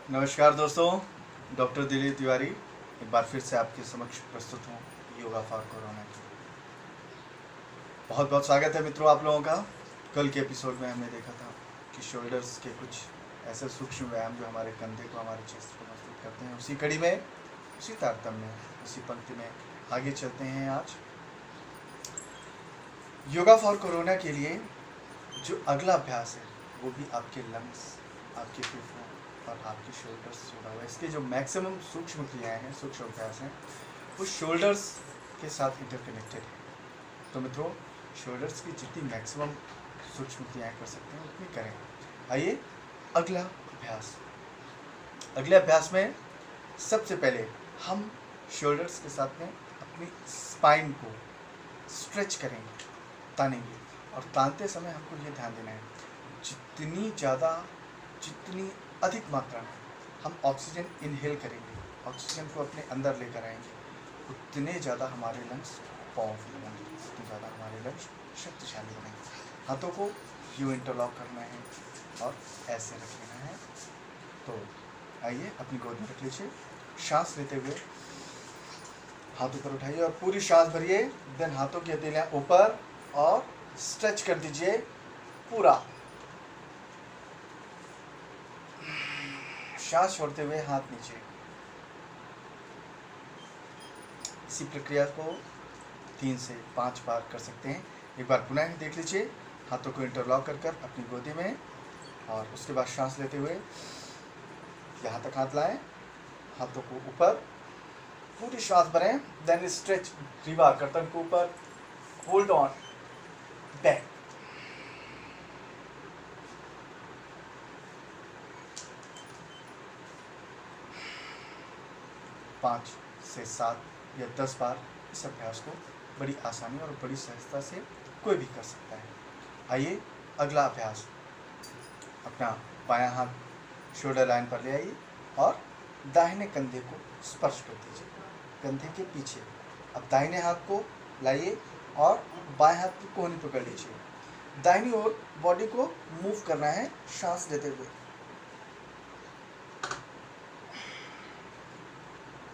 नमस्कार दोस्तों, डॉक्टर दिलीप तिवारी एक बार फिर से आपके समक्ष प्रस्तुत हूँ योगा फॉर कोरोना की। बहुत बहुत स्वागत है मित्रों आप लोगों का। कल के एपिसोड में हमने देखा था कि शोल्डर्स के कुछ ऐसे सूक्ष्म व्यायाम जो हमारे कंधे को, हमारे चेस्ट को मजबूत करते हैं। उसी कड़ी में, उसी तारतम्य में, उसी पंक्ति में आगे चलते हैं। आज योगा फॉर कोरोना के लिए जो अगला अभ्यास है वो भी आपके लंग्स, आपके फेफड़ों और आपके शोल्डर्स से जुड़ा हुआ है। इसके जो मैक्सिमम सूक्ष्म क्रियाएँ हैं, सूक्ष्म अभ्यास हैं, वो शोल्डर्स के साथ इंटरकनेक्टेड है। तो मित्रों, शोल्डर्स की जितनी मैक्सिमम सूक्ष्म क्रियाएँ कर सकते हैं उतनी करें। आइए अगला अभ्यास। अगले अभ्यास में सबसे पहले हम शोल्डर्स के साथ में अपनी स्पाइन को स्ट्रेच करेंगे, तानेंगे। और तानते समय हमको ये ध्यान देना है, जितनी अधिक मात्रा में हम ऑक्सीजन इनहेल करेंगे, ऑक्सीजन को अपने अंदर लेकर आएंगे, उतने ज़्यादा हमारे लंग्स पावरफुल बनेंगे, उतने ज़्यादा हमारे लंग्स शक्तिशाली बनेंगे। हाथों को यूँ इंटरलॉक करना है और ऐसे रख लेना है। तो आइए अपनी गोद में रख लीजिए। सांस लेते हुए हाथ ऊपर उठाइए और पूरी सांस भरिए। देन हाथों की हथेलियाँ ऊपर और स्ट्रेच कर दीजिए पूरा। सांस छोड़ते हुए हाथ नीचे। इसी प्रक्रिया को 3 से 5 बार कर सकते हैं। एक बार पुनः देख लीजिए। हाथों को इंटरलॉक कर अपनी गोदी में, और उसके बाद सांस लेते हुए यहाँ तक हाथ लाएं, हाथों को ऊपर, पूरी सांस भरें। देन स्ट्रेच, रीवा गर्दन को ऊपर, होल्ड ऑन, बैक। पाँच से 7 या 10 बार इस अभ्यास को बड़ी आसानी और बड़ी सहजता से कोई भी कर सकता है। आइए अगला अभ्यास। अपना बायां हाथ शोल्डर लाइन पर ले आइए और दाहिने कंधे को स्पर्श कर दीजिए कंधे के पीछे। अब दाहिने हाथ को लाइए और बाएं हाथ की कोहनी पकड़ लीजिए। दाहिनी ओर बॉडी को मूव करना है सांस लेते हुए।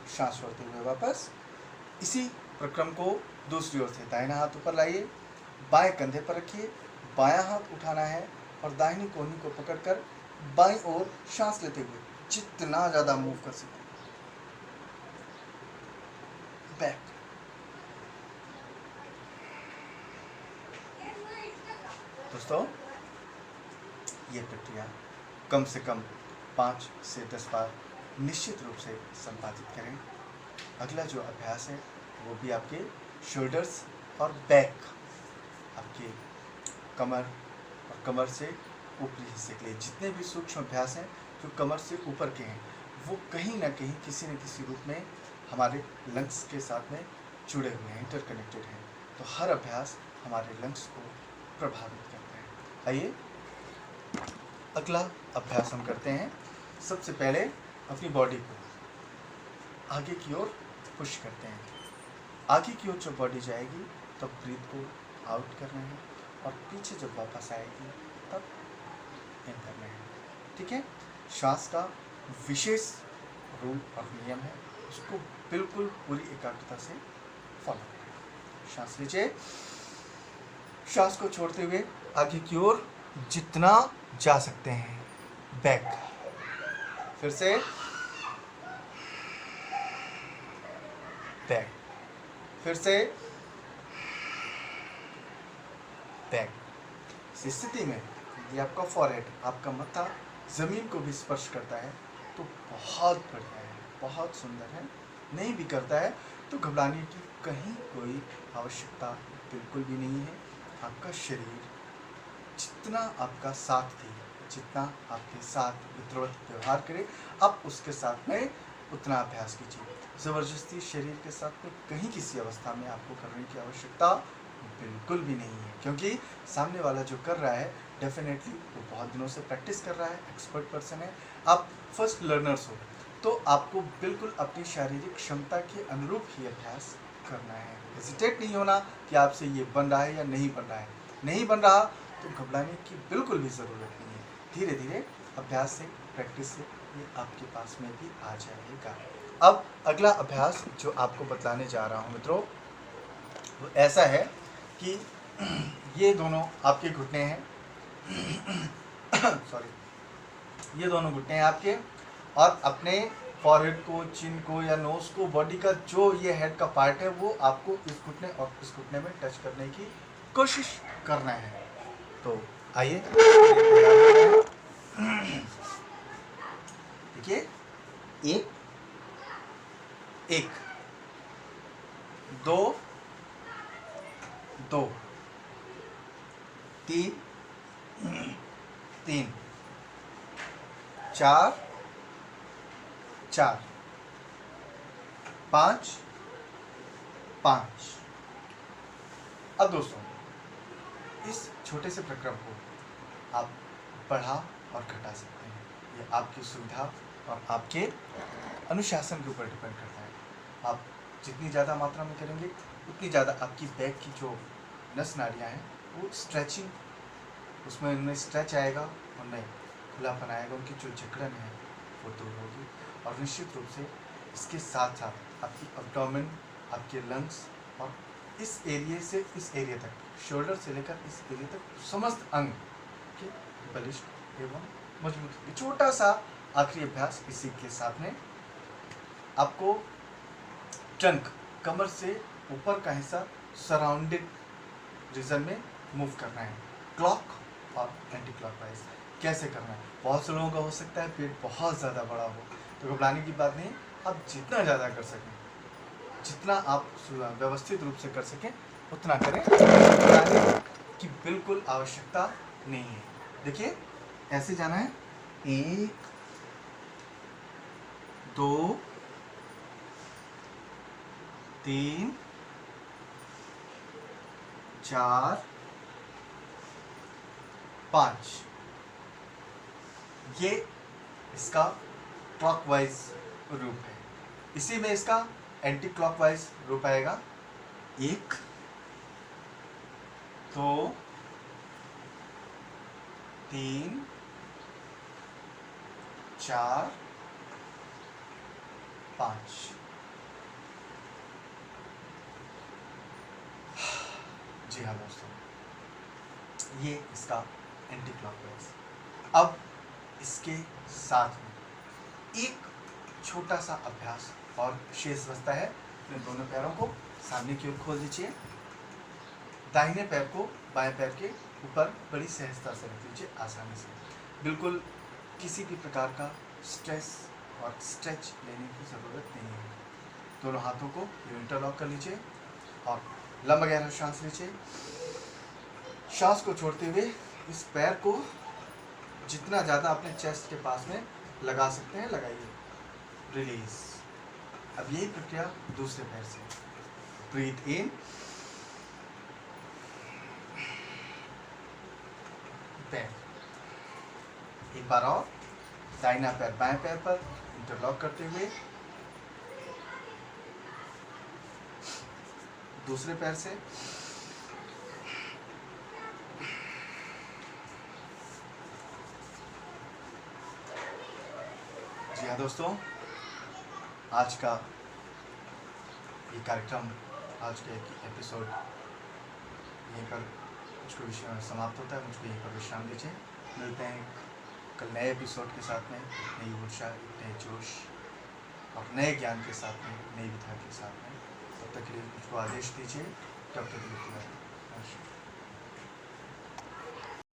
सांस छोड़ते हुए वापस। इसी प्रक्रम को दूसरी ओर से दाहिना हाथ ऊपर लाइए, बाएं कंधे पर रखिए, बायां हाथ उठाना है और दाहिनी कोहनी को पकड़कर बाईं ओर सांस लेते हुए जितना ज़्यादा मूव कर सकें, बैक। दोस्तों, ये प्रक्रिया कम से कम 5 से 10 बार निश्चित रूप से संपादित करें। अगला जो अभ्यास है वो भी आपके शोल्डर्स और बैक, आपके कमर और कमर से ऊपरी हिस्से के लिए जितने भी सूक्ष्म अभ्यास हैं जो कमर से ऊपर के हैं, वो कहीं ना कहीं किसी न किसी रूप में हमारे लंग्स के साथ में जुड़े हुए हैं, इंटरकनेक्टेड हैं। तो हर अभ्यास हमारे लंग्स को प्रभावित करता है। आइए अगला अभ्यास हम करते हैं। सबसे पहले अपनी बॉडी को आगे की ओर पुश करते हैं। आगे की ओर जब बॉडी जाएगी तब ब्रीथ को आउट करना है और पीछे जब वापस आएगी तब इन करना है। ठीक है? श्वास का विशेष रूल और नियम है, उसको बिल्कुल पूरी एकाग्रता से फॉलो करें। सांस लीजिए। श्वास को छोड़ते हुए आगे की ओर जितना जा सकते हैं, बैक। फिर से बैक, फिर से बैक। इस स्थिति में यदि आपका फॉरहेड, आपका मत्था ज़मीन को भी स्पर्श करता है तो बहुत बढ़िया है, बहुत सुंदर है। नहीं भी करता है तो घबराने की कहीं कोई आवश्यकता बिल्कुल भी नहीं है। आपका शरीर जितना आपका साथ दे, जितना आपके साथ मित्रवत व्यवहार करे, आप उसके साथ में उतना अभ्यास कीजिए। ज़बरदस्ती शरीर के साथ में कहीं किसी अवस्था में आपको करने की आवश्यकता बिल्कुल भी नहीं है, क्योंकि सामने वाला जो कर रहा है डेफिनेटली वो बहुत दिनों से प्रैक्टिस कर रहा है, एक्सपर्ट पर्सन है। आप फर्स्ट लर्नर्स हो तो आपको बिल्कुल अपनी शारीरिक क्षमता के अनुरूप ही अभ्यास करना है। हेजिटेट नहीं होना कि आपसे ये बन रहा है या नहीं बन रहा है। नहीं बन रहा तो घबराने की बिल्कुल भी ज़रूरत नहीं है। धीरे धीरे अभ्यास से प्रैक्टिस से ये आपके पास में भी आ जाएगा। अब अगला अभ्यास जो आपको बतलाने जा रहा हूँ मित्रों, वो ऐसा है कि ये दोनों आपके घुटने हैं सॉरी, ये दोनों घुटने हैं आपके, और अपने फॉरहेड को, चिन को या नोज को, बॉडी का जो ये हेड का पार्ट है वो आपको इस घुटने और इस घुटने में टच करने की कोशिश करना है। तो आइए देखिए, एक एक, दो दो, तीन तीन, चार चार, पाँच पाँच। अब दोस्तों, इस छोटे से प्रक्रम को आप बढ़ा और घटा सकते हैं। ये आपकी सुविधा और आपके अनुशासन के ऊपर डिपेंड करता है। आप जितनी ज़्यादा मात्रा में करेंगे उतनी ज़्यादा आपकी बैक की जो नस नाड़ियाँ हैं वो स्ट्रेचिंग, उसमें उनमें स्ट्रेच आएगा, उनमें खुलापन आएगा, उनकी जो जकड़न है वो दूर होगी। और निश्चित रूप से इसके साथ साथ आपकी एब्डोमेन, आपके लंग्स और इस एरिया से इस एरिया तक, शोल्डर से लेकर इस एरिया तक समस्त अंग के बलिष्ठ एवं मजबूत होगी। छोटा सा आखिरी अभ्यास इसी के साथ में आपको ट्रंक, कमर से ऊपर का हिस्सा सराउंडेड रीजन में मूव करना है, क्लॉक और एंटी क्लॉकवाइज। कैसे करना है? बहुत से लोगों का हो सकता है पेट बहुत ज़्यादा बड़ा हो, तो घबराने की बात नहीं। आप जितना ज़्यादा कर सकें, जितना आप व्यवस्थित रूप से कर सकें उतना करें, घबराने की बिल्कुल आवश्यकता नहीं है। देखिए, ऐसे जाना है, एक, दो, तीन, चार, पाँच। ये इसका क्लॉकवाइज रूप है। इसी में इसका एंटी क्लॉकवाइज रूप आएगा, एक, दो, तीन, चार, पाँच। जी हाँ दोस्तों, ये इसका एंटी क्लॉकवाइज। अब इसके साथ में एक छोटा सा अभ्यास और शेष बचता है। अपने दोनों पैरों को सामने की ओर खोल दीजिए, दाहिने पैर को बाएं पैर के ऊपर बड़ी सहजता से रख लीजिए, आसानी से, बिल्कुल किसी भी प्रकार का स्ट्रेस और स्ट्रेच लेने की ज़रूरत नहीं है। दोनों हाथों को इंटरलॉक कर लीजिए और लंबा गहरा सांस लीजिए। सांस को छोड़ते हुए इस पैर को जितना ज़्यादा अपने चेस्ट के पास में लगा सकते हैं लगाइए, रिलीज। अब यही प्रक्रिया दूसरे पैर से, ब्रीथ इन, पैर, एक बार और, दाहिना पैर बाएं पैर पर इंटरलॉक करते हुए, दूसरे पैर से, जी हाँ दोस्तों, आज का ये कार्यक्रम, आज का एपिसोड यहीं पर मुझको विषय समाप्त होता है। मुझको यहीं पर विश्राम दीजिए। मिलते हैं कल नए एपिसोड के साथ में, नई ऊर्जा, नए जोश और नए ज्ञान के साथ में, नई विधा के साथ में। तब तक के लिए मुझको आदेश दीजिए। डॉक्टर